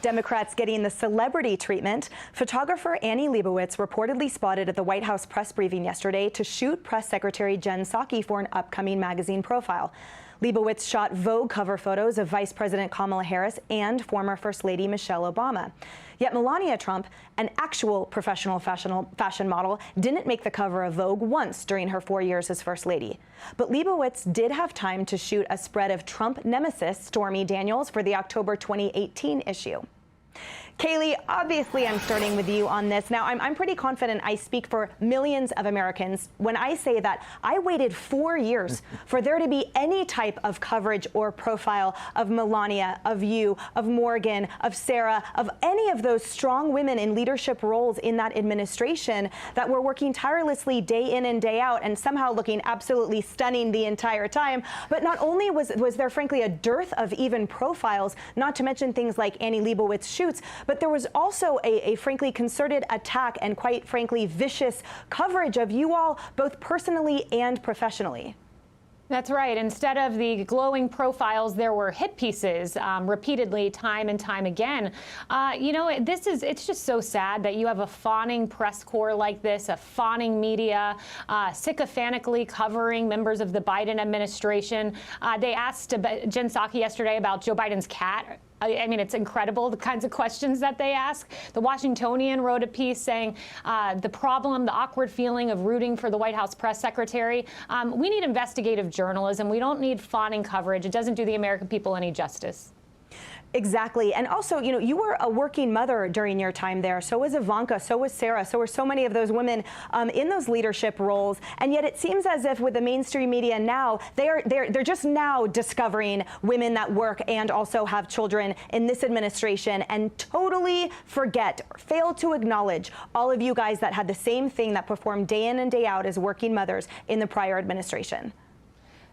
Democrats getting the celebrity treatment. Photographer Annie Leibovitz reportedly spotted at the White House press briefing yesterday to shoot Press Secretary Jen Psaki for an upcoming magazine profile. Leibovitz shot Vogue cover photos of Vice President Kamala Harris and former First Lady Michelle Obama. Yet Melania Trump, an actual professional fashion model, didn't make the cover of Vogue once during her 4 years as First Lady. But Leibovitz did have time to shoot a spread of Trump nemesis Stormy Daniels for the October 2018 issue. Kaylee, obviously I'm starting with you on this. Now, I'm pretty confident I speak for millions of Americans when I say that I waited 4 years for there to be any type of coverage or profile of Melania, of you, of Morgan, of Sarah, of any of those strong women in leadership roles in that administration that were working tirelessly day in and day out and somehow looking absolutely stunning the entire time. But not only was there, frankly, a dearth of even profiles, not to mention things like Annie Leibovitz shoots, but there was also a frankly concerted attack and quite frankly vicious coverage of you all, both personally and professionally. That's right. Instead of the glowing profiles, there were hit pieces repeatedly, time and time again. It's just so sad that you have a fawning press corps like this, a fawning media, sycophantically covering members of the Biden administration. They asked Jen Psaki yesterday about Joe Biden's cat. I mean, it's incredible, the kinds of questions that they ask. The Washingtonian wrote a piece saying the problem, the awkward feeling of rooting for the White House press secretary. We need investigative journalism. We don't need fawning coverage. It doesn't do the American people any justice. Exactly. And also, you were a working mother during your time there. So was Ivanka. So was Sarah. So were so many of those women in those leadership roles. And yet it seems as if with the mainstream media now, they're just now discovering women that work and also have children in this administration and totally forget or fail to acknowledge all of you guys that had the same thing that performed day in and day out as working mothers in the prior administration.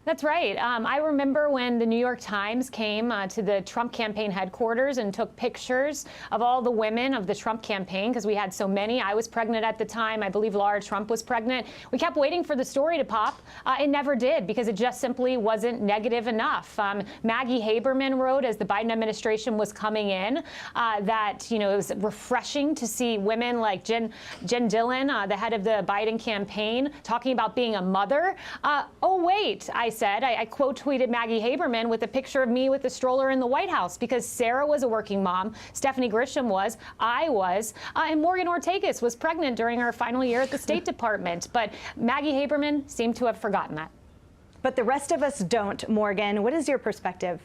That's right. I remember when the New York Times came to the Trump campaign headquarters and took pictures of all the women of the Trump campaign, because we had so many. I was pregnant at the time. I believe Laura Trump was pregnant. We kept waiting for the story to pop. It never did, because it just simply wasn't negative enough. Maggie Haberman wrote, as the Biden administration was coming in, that it was refreshing to see women like Jen Dillon, the head of the Biden campaign, talking about being a mother. Oh, wait, I quote tweeted Maggie Haberman with a picture of me with the stroller in the White House, because Sarah was a working mom, Stephanie Grisham was, I was, and Morgan Ortagus was pregnant during her final year at the State Department. But Maggie Haberman seemed to have forgotten that. But the rest of us don't. Morgan, what is your perspective?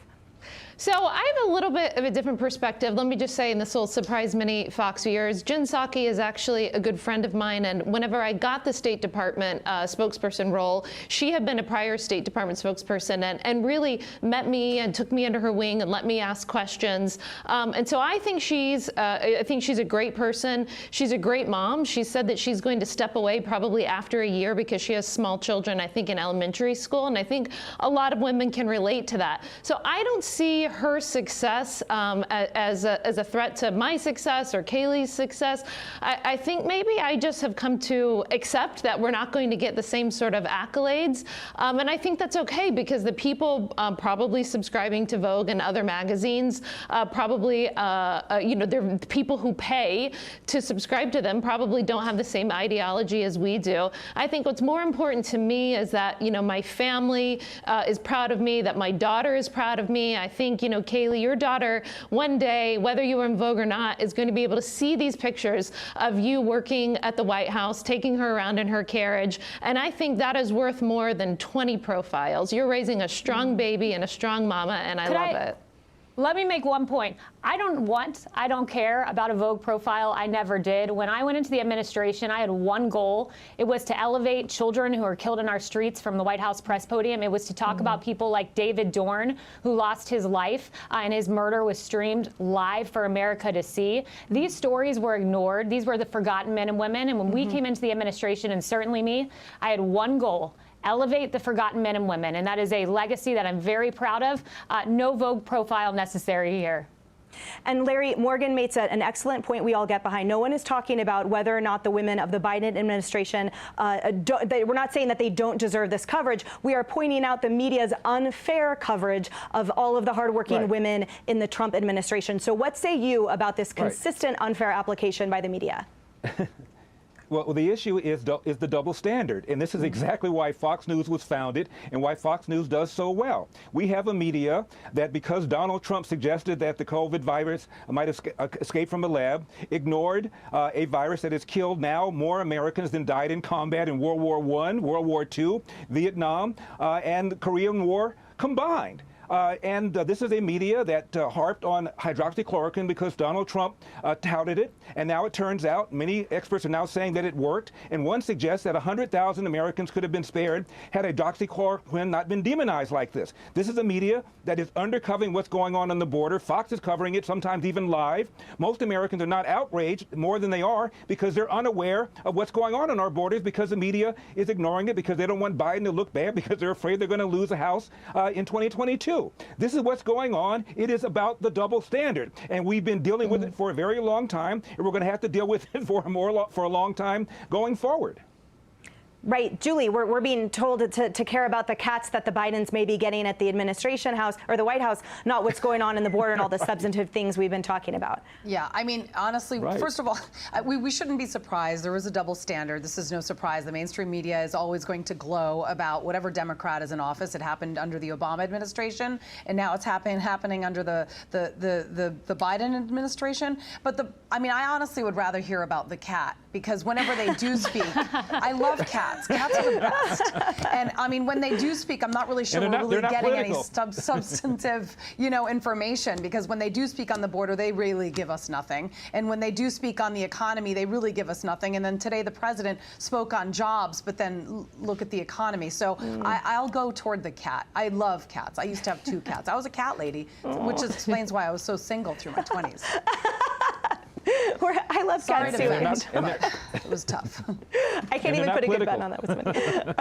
So I have a little bit of a different perspective. Let me just say, and this will surprise many Fox viewers, Jen Psaki is actually a good friend of mine. And whenever I got the State Department spokesperson role, she had been a prior State Department spokesperson and really met me and took me under her wing and let me ask questions. And so I think she's a great person. She's a great mom. She said that she's going to step away probably after a year because she has small children, I think, in elementary school. And I think a lot of women can relate to that. So I don't see her success as a threat to my success or Kaylee's success. I think maybe I just have come to accept that we're not going to get the same sort of accolades. And I think that's okay, because the people probably subscribing to Vogue and other magazines, probably, they're people who pay to subscribe to them, probably don't have the same ideology as we do. I think what's more important to me is that, my family is proud of me, that my daughter is proud of me. I think, Kaylee, your daughter, one day, whether you were in Vogue or not, is going to be able to see these pictures of you working at the White House, taking her around in her carriage. And I think that is worth more than 20 profiles. You're raising a strong baby and a strong mama, and I love it. Let me make one point. I don't care about a Vogue profile. I never did. When I went into the administration, I had one goal. It was to elevate children who are killed in our streets from the White House press podium. It was to talk about people like David Dorn, who lost his life, and his murder was streamed live for America to see. These stories were ignored. These were the forgotten men and women. And when we came into the administration, and certainly me, I had one goal: elevate the forgotten men and women. And that is a legacy that I'm very proud of. No Vogue profile necessary here. And Larry, Morgan makes an excellent point we all get behind. No one is talking about whether or not the women of the Biden administration, we're not saying that they don't deserve this coverage. We are pointing out the media's unfair coverage of all of the hardworking women in the Trump administration. So what say you about this consistent unfair application by the media? Well, the issue is the double standard, and this is exactly why Fox News was founded and why Fox News does so well. We have a media that, because Donald Trump suggested that the COVID virus might escape from a lab, ignored a virus that has killed now more Americans than died in combat in World War I, World War II, Vietnam, and the Korean War combined. This is a media that harped on hydroxychloroquine because Donald Trump touted it. And now it turns out many experts are now saying that it worked. And one suggests that 100,000 Americans could have been spared had hydroxychloroquine not been demonized like this. This is a media that is undercovering what's going on the border. Fox is covering it, sometimes even live. Most Americans are not outraged more than they are because they're unaware of what's going on our borders because the media is ignoring it because they don't want Biden to look bad because they're afraid they're going to lose the House in 2022. This is what's going on. It is about the double standard, and we've been dealing with it for a very long time, and we're going to have to deal with it for a long time going forward. Right. Julie, we're being told to care about the cats that the Bidens may be getting at the administration house or the White House, not what's going on in the border and all the substantive things we've been talking about. Yeah, I mean, honestly, first of all, we shouldn't be surprised. There is a double standard. This is no surprise. The mainstream media is always going to glow about whatever Democrat is in office. It happened under the Obama administration, and now it's happening under the Biden administration. But I mean, I honestly would rather hear about the cat because whenever they do speak, I love cats. Cats are the best. And I mean, when they do speak, I'm not really sure we're really getting any substantive, information because when they do speak on the border, they really give us nothing. And when they do speak on the economy, they really give us nothing. And then today, the president spoke on jobs, but then look at the economy. So I'll go toward the cat. I love cats. I used to have 2 cats. I was a cat lady, which explains why I was so single through my 20s. I love cats too. It was tough. I can't even put a good bet on that.